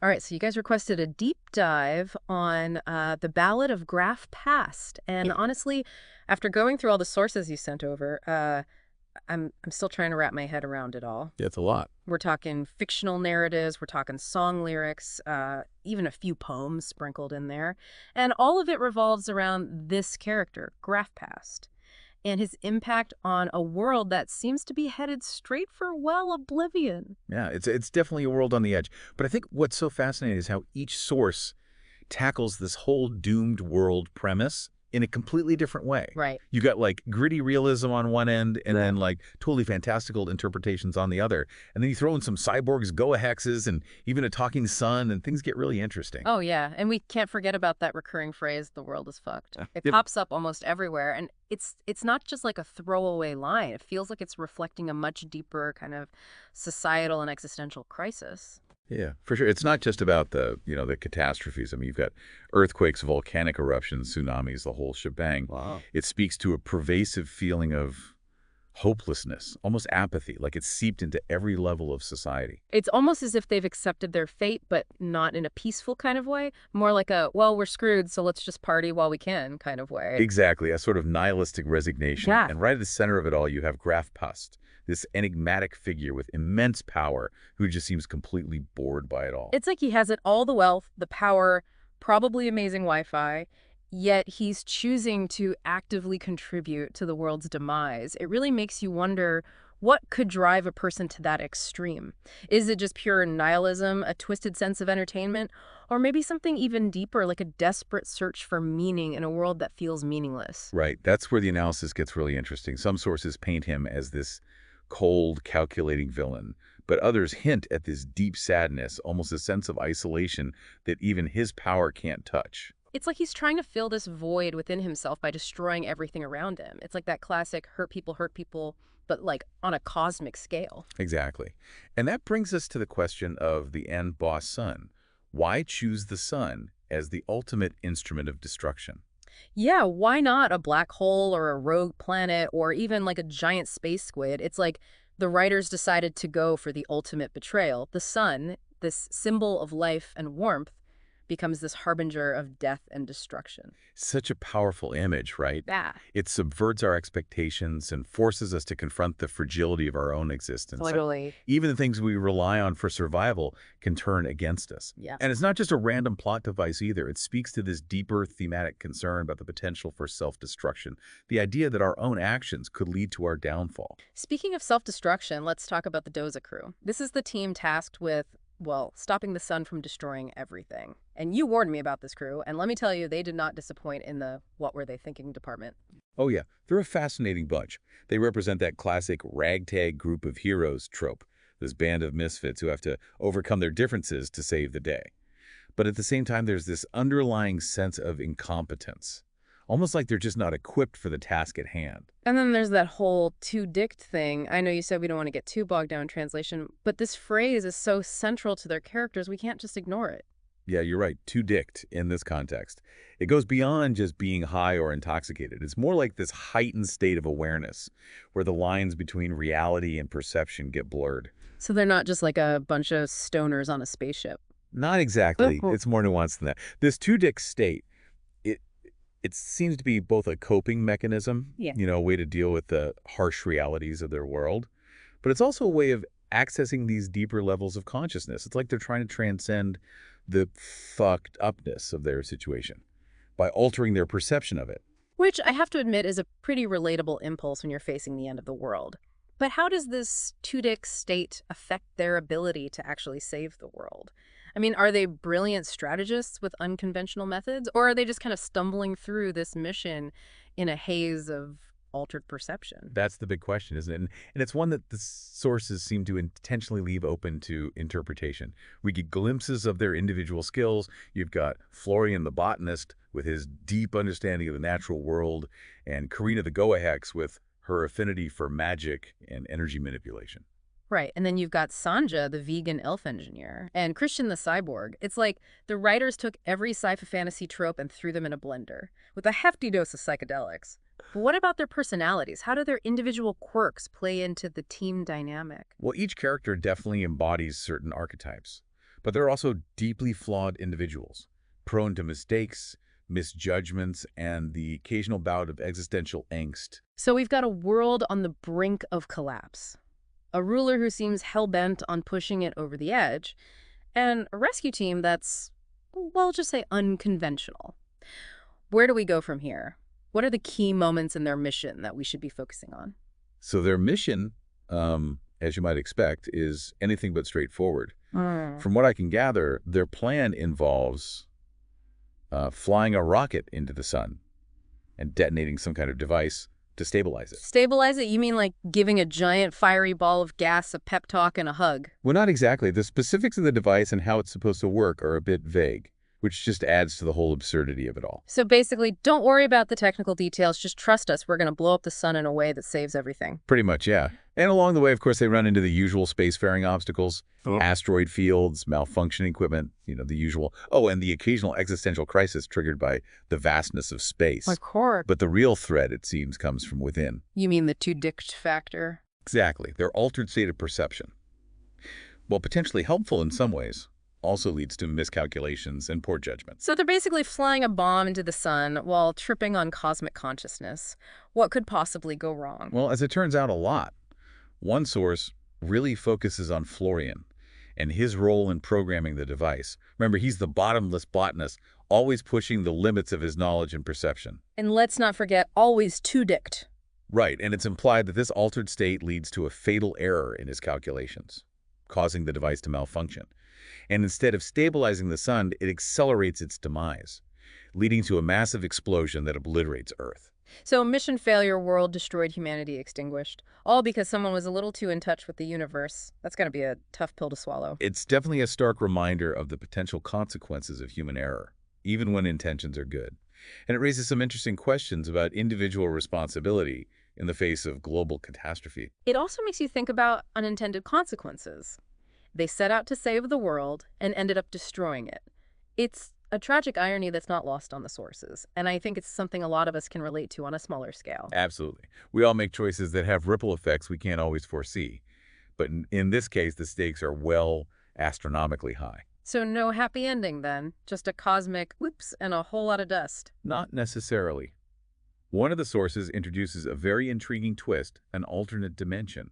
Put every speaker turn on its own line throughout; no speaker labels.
All right, so you guys requested a deep dive on the Ballad of Graph Past. And honestly, after going through all the sources you sent over, I'm still trying to wrap my head around it all.
Yeah, it's a lot.
We're talking fictional narratives, we're talking song lyrics, even a few poems sprinkled in there. And all of it revolves around this character, Graph Past, and his impact on a world that seems to be headed straight for, well, oblivion.
Yeah, it's definitely a world on the edge. But I think what's so fascinating is how each source tackles this whole doomed world premise in a completely different way.
Right.
You got like gritty realism on one end and then like totally fantastical interpretations on the other. And then you throw in some cyborgs, Goa-hexes, and even a talking sun, and things get really interesting.
Oh, yeah. And we can't forget about that recurring phrase, the world is fucked. It
Yep.
pops up almost everywhere. And it's not just like a throwaway line. It feels like it's reflecting a much deeper kind of societal and existential crisis.
Yeah, for sure. It's not just about the catastrophes. I mean, you've got earthquakes, volcanic eruptions, tsunamis, the whole shebang.
Wow.
It speaks to a pervasive feeling of hopelessness, almost apathy, like it's seeped into every level of society.
It's almost as if they've accepted their fate, but not in a peaceful kind of way. More like a, well, we're screwed, so let's just party while we can kind of way.
Exactly, a sort of nihilistic resignation.
Yeah.
And right at the center of it all, you have Graf Pust, this enigmatic figure with immense power who just seems completely bored by it all.
It's like he has it all, the wealth, the power, probably amazing Wi-Fi, yet he's choosing to actively contribute to the world's demise. It really makes you wonder what could drive a person to that extreme. Is it just pure nihilism, a twisted sense of entertainment, or maybe something even deeper, like a desperate search for meaning in a world that feels meaningless?
Right, that's where the analysis gets really interesting. Some sources paint him as this cold, calculating villain, but others hint at this deep sadness, almost a sense of isolation that even his power can't touch.
It's like he's trying to fill this void within himself by destroying everything around him. It's like that classic hurt people, but like on a cosmic scale.
Exactly. And that brings us to the question of the end boss sun. Why choose the sun as the ultimate instrument of destruction?
Yeah, why not a black hole or a rogue planet or even like a giant space squid? It's like the writers decided to go for the ultimate betrayal. The sun, this symbol of life and warmth, becomes this harbinger of death and destruction.
Such a powerful image, right?
Yeah,
It subverts our expectations and forces us to confront the fragility of our own existence.
totally.
Even the things we rely on for survival can turn against us.
Yeah.
And it's not just a random plot device either. It speaks to this deeper thematic concern about the potential for self-destruction, the idea that our own actions could lead to our downfall.
Speaking of self-destruction, let's talk about the Doza crew. This is the team tasked with, well, stopping the sun from destroying everything. And you warned me about this crew, and let me tell you, they did not disappoint in the what were they thinking department.
Oh yeah, they're a fascinating bunch. They represent that classic ragtag group of heroes trope, this band of misfits who have to overcome their differences to save the day. But at the same time, there's this underlying sense of incompetence, almost like they're just not equipped for the task at hand.
And then there's that whole two-dicked thing. I know you said we don't want to get too bogged down in translation, but this phrase is so central to their characters, we can't just ignore it.
Yeah, you're right, too dicked in this context. It goes beyond just being high or intoxicated. It's more like this heightened state of awareness where the lines between reality and perception get blurred.
So they're not just like a bunch of stoners on a spaceship.
Not exactly. It's more nuanced than that. This two-dick state, it it seems to be both a coping mechanism,
Yeah.
a way to deal with the harsh realities of their world, but it's also a way of accessing these deeper levels of consciousness. It's like they're trying to transcend the fucked upness of their situation by altering their perception of it.
Which I have to admit is a pretty relatable impulse when you're facing the end of the world. But how does this two-dick state affect their ability to actually save the world? I mean, are they brilliant strategists with unconventional methods, or are they just kind of stumbling through this mission in a haze of altered perception?
That's the big question, isn't it? And it's one that the sources seem to intentionally leave open to interpretation. We get glimpses of their individual skills. You've got Florian the botanist with his deep understanding of the natural world, and Karina the Goahex with her affinity for magic and energy manipulation.
Right, and then you've got Sanja, the vegan elf engineer, and Christian the cyborg. It's like the writers took every sci-fi fantasy trope and threw them in a blender, with a hefty dose of psychedelics. But what about their personalities? How do their individual quirks play into the team dynamic?
Well, each character definitely embodies certain archetypes. But they're also deeply flawed individuals, prone to mistakes, misjudgments, and the occasional bout of existential angst.
So we've got a world on the brink of collapse, a ruler who seems hell-bent on pushing it over the edge, and a rescue team that's, well, just say unconventional. Where do we go from here? What are the key moments in their mission that we should be focusing on?
So their mission, as you might expect, is anything but straightforward.
Mm.
From what I can gather, their plan involves flying a rocket into the sun and detonating some kind of device to stabilize it.
Stabilize it? You mean like giving a giant fiery ball of gas a pep talk and a hug?
Well, not exactly. The specifics of the device and how it's supposed to work are a bit vague, which just adds to the whole absurdity of it all.
So basically, don't worry about the technical details. Just trust us. We're going to blow up the sun in a way that saves everything.
Pretty much, yeah. And along the way, of course, they run into the usual spacefaring obstacles, asteroid fields, malfunctioning equipment, the usual. Oh, and the occasional existential crisis triggered by the vastness of space.
Of course.
But the real threat, it seems, comes from within.
You mean the two-dicked factor?
Exactly. Their altered state of perception, while potentially helpful in some ways, also leads to miscalculations and poor judgment.
So they're basically flying a bomb into the sun while tripping on cosmic consciousness. What could possibly go wrong?
Well, as it turns out, a lot. One source really focuses on Florian and his role in programming the device. Remember, he's the bottomless botanist, always pushing the limits of his knowledge and perception.
And let's not forget, always two-dicked.
Right, and it's implied that this altered state leads to a fatal error in his calculations, causing the device to malfunction. And instead of stabilizing the sun, it accelerates its demise, leading to a massive explosion that obliterates Earth.
So mission failure, world destroyed, humanity extinguished. All because someone was a little too in touch with the universe. That's got to be a tough pill to swallow.
It's definitely a stark reminder of the potential consequences of human error, even when intentions are good. And it raises some interesting questions about individual responsibility in the face of global catastrophe.
It also makes you think about unintended consequences. They set out to save the world and ended up destroying it. It's a tragic irony that's not lost on the sources, and I think it's something a lot of us can relate to on a smaller scale.
Absolutely. We all make choices that have ripple effects we can't always foresee. But in this case, the stakes are astronomically high.
So no happy ending then, just a cosmic whoops and a whole lot of dust.
Not necessarily. One of the sources introduces a very intriguing twist, an alternate dimension.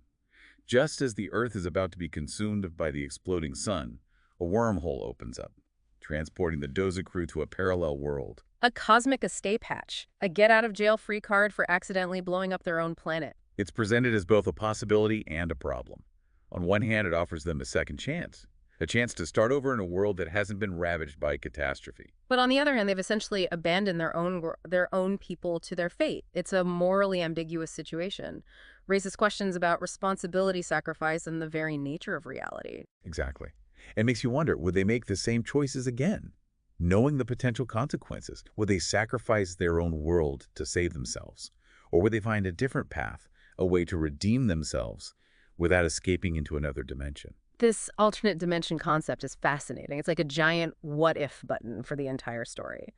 Just as the Earth is about to be consumed by the exploding sun, a wormhole opens up, transporting the Doza crew to a parallel world.
A cosmic escape hatch, a get-out-of-jail-free card for accidentally blowing up their own planet.
It's presented as both a possibility and a problem. On one hand, it offers them a second chance, a chance to start over in a world that hasn't been ravaged by catastrophe.
But on the other hand, they've essentially abandoned their own people to their fate. It's a morally ambiguous situation. Raises questions about responsibility, sacrifice, and the very nature of reality.
Exactly. It makes you wonder, would they make the same choices again? Knowing the potential consequences, would they sacrifice their own world to save themselves? Or would they find a different path, a way to redeem themselves without escaping into another dimension?
This alternate dimension concept is fascinating. It's like a giant what-if button for the entire story.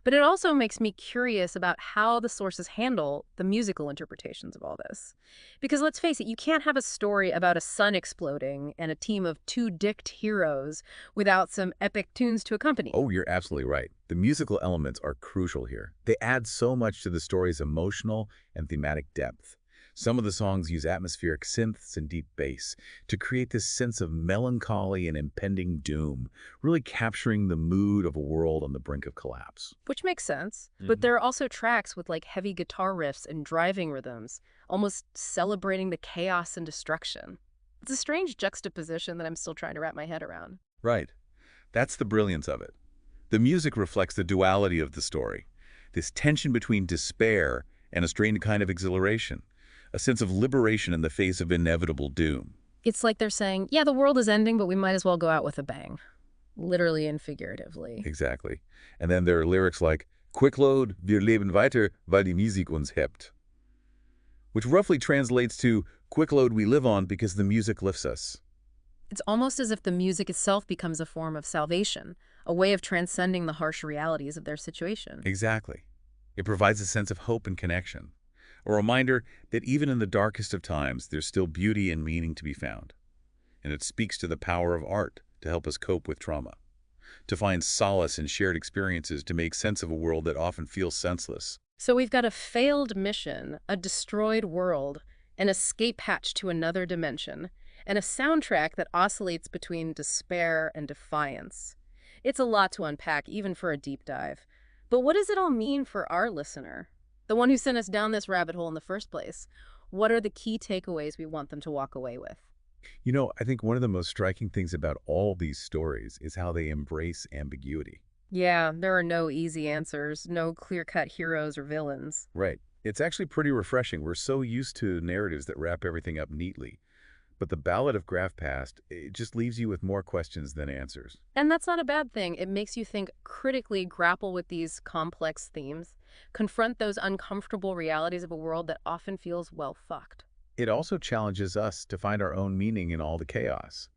But it also makes me curious about how the sources handle the musical interpretations of all this. Because let's face it, you can't have a story about a sun exploding and a team of two-dicked heroes without some epic tunes to accompany.
Oh, you're absolutely right. The musical elements are crucial here. They add so much to the story's emotional and thematic depth. Some of the songs use atmospheric synths and deep bass to create this sense of melancholy and impending doom, really capturing the mood of a world on the brink of collapse.
Which makes sense. But there are also tracks with like heavy guitar riffs and driving rhythms, almost celebrating the chaos and destruction. It's a strange juxtaposition that I'm still trying to wrap my head around.
Right. That's the brilliance of it. The music reflects the duality of the story, this tension between despair and a strange kind of exhilaration. A sense of liberation in the face of inevitable doom.
It's like they're saying, yeah, the world is ending, but we might as well go out with a bang. Literally and figuratively.
Exactly. And then there are lyrics like, Quickload, wir leben weiter, weil die Musik uns hebt. Which roughly translates to, Quickload, we live on because the music lifts us.
It's almost as if the music itself becomes a form of salvation, a way of transcending the harsh realities of their situation.
Exactly. It provides a sense of hope and connection. A reminder that even in the darkest of times, there's still beauty and meaning to be found. And it speaks to the power of art to help us cope with trauma, to find solace in shared experiences to make sense of a world that often feels senseless.
So we've got a failed mission, a destroyed world, an escape hatch to another dimension, and a soundtrack that oscillates between despair and defiance. It's a lot to unpack, even for a deep dive. But what does it all mean for our listener? The one who sent us down this rabbit hole in the first place. What are the key takeaways we want them to walk away with?
I think one of the most striking things about all these stories is how they embrace ambiguity.
Yeah, there are no easy answers, no clear-cut heroes or villains.
Right. It's actually pretty refreshing. We're so used to narratives that wrap everything up neatly. But the Ballad of Graf Past, it just leaves you with more questions than answers.
And that's not a bad thing. It makes you think critically, grapple with these complex themes, confront those uncomfortable realities of a world that often feels well fucked.
It also challenges us to find our own meaning in all the chaos.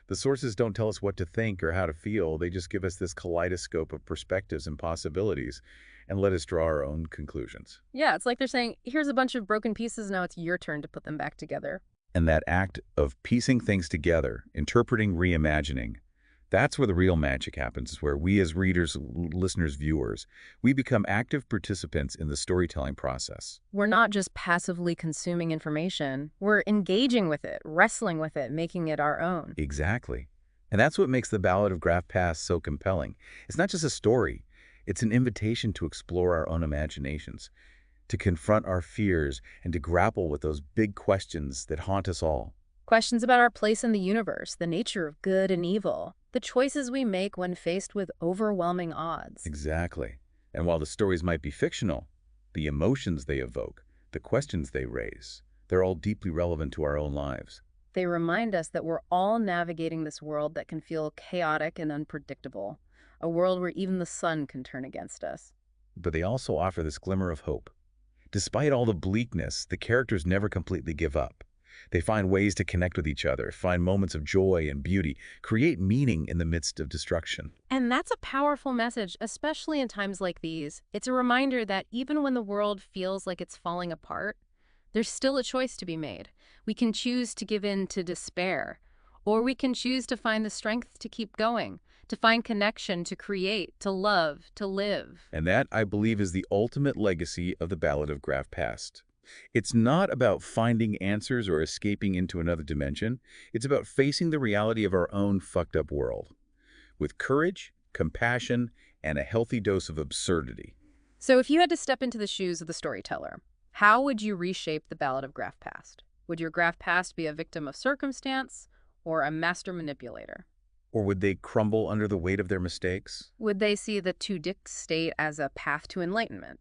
The sources don't tell us what to think or how to feel, they just give us this kaleidoscope of perspectives and possibilities and let us draw our own conclusions.
Yeah, it's like they're saying, here's a bunch of broken pieces, now it's your turn to put them back together.
And that act of piecing things together, interpreting, reimagining, that's where the real magic happens, is where we as readers, listeners, viewers, we become active participants in the storytelling process.
We're not just passively consuming information, we're engaging with it, wrestling with it, making it our own.
Exactly. And that's what makes the Ballad of Graf Pass so compelling. It's not just a story, it's an invitation to explore our own imaginations, to confront our fears, and to grapple with those big questions that haunt us all.
Questions about our place in the universe, the nature of good and evil, the choices we make when faced with overwhelming odds.
Exactly. And while the stories might be fictional, the emotions they evoke, the questions they raise, they're all deeply relevant to our own lives.
They remind us that we're all navigating this world that can feel chaotic and unpredictable, a world where even the sun can turn against us.
But they also offer this glimmer of hope. Despite all the bleakness, the characters never completely give up. They find ways to connect with each other, find moments of joy and beauty, create meaning in the midst of destruction.
And that's a powerful message, especially in times like these. It's a reminder that even when the world feels like it's falling apart, there's still a choice to be made. We can choose to give in to despair, or we can choose to find the strength to keep going, to find connection, to create, to love, to live.
And that, I believe, is the ultimate legacy of the Ballad of Graf Past. It's not about finding answers or escaping into another dimension. It's about facing the reality of our own fucked up world with courage, compassion, and a healthy dose of absurdity.
So if you had to step into the shoes of the storyteller, how would you reshape the Ballad of Graf Past? Would your Graf Past be a victim of circumstance or a master manipulator?
Or would they crumble under the weight of their mistakes?
Would they see the two-dick state as a path to enlightenment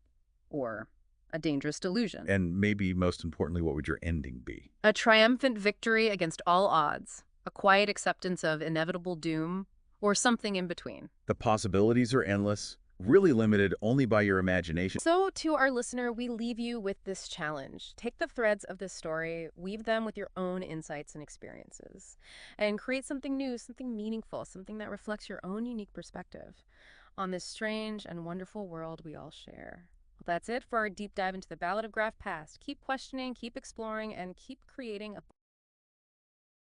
or a dangerous delusion?
And maybe most importantly, what would your ending be?
A triumphant victory against all odds, a quiet acceptance of inevitable doom, or something in between?
The possibilities are endless, really limited only by your imagination.
So, to our listener, we leave you with this challenge. Take the threads of this story, weave them with your own insights and experiences, and create something new, something meaningful, something that reflects your own unique perspective on this strange and wonderful world we all share. Well, that's it for our deep dive into the Ballad of Graf Past. Keep questioning, keep exploring, and keep creating a